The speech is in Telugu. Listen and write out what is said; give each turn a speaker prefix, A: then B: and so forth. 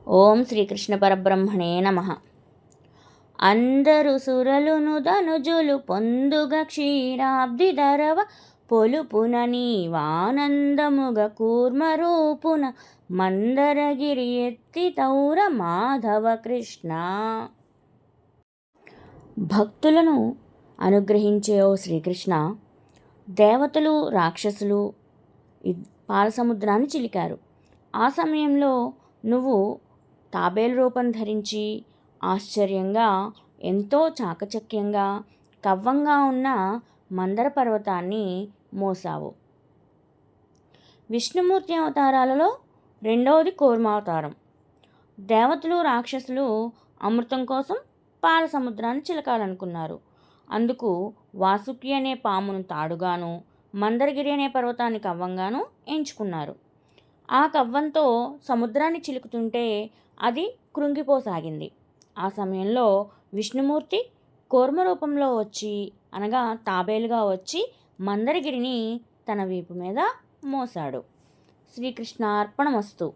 A: ఓం శ్రీకృష్ణ పరబ్రహ్మణే నమః. అందరు సురలును ధనుజులు పొందుగ క్షీరాబ్ది ధరవ పొలుపున నీవానందముగ కూర్మరూపున మందరగిరి ఎత్తి తౌర మాధవ కృష్ణ. భక్తులను అనుగ్రహించే ఓ శ్రీకృష్ణ, దేవతలు రాక్షసులు పాలసముద్రాన్ని చిలికారు. ఆ సమయంలో నువ్వు తాబేలు రూపం ధరించి ఆశ్చర్యంగా, ఎంతో చాకచక్యంగా, కవ్వంగా ఉన్న మందర పర్వతాన్ని మోసావు. విష్ణుమూర్తి అవతారాలలో రెండవది కూర్మావతారం. దేవతలు రాక్షసులు అమృతం కోసం పాల సముద్రాన్ని చిలకాలనుకున్నారు. అందుకు వాసుకి అనే పామును తాడుగాను, మందరగిరి అనే పర్వతాన్ని కవ్వంగాను ఎంచుకున్నారు. ఆ కవ్వంతో సముద్రాన్ని చిలుకుతుంటే అది కృంగిపోసాగింది. ఆ సమయంలో విష్ణుమూర్తి కూర్మ రూపంలో వచ్చి, అనగా తాబేలుగా వచ్చి మందరగిరిని తన వీపు మీద మోసాడు. శ్రీకృష్ణార్పణమస్తు.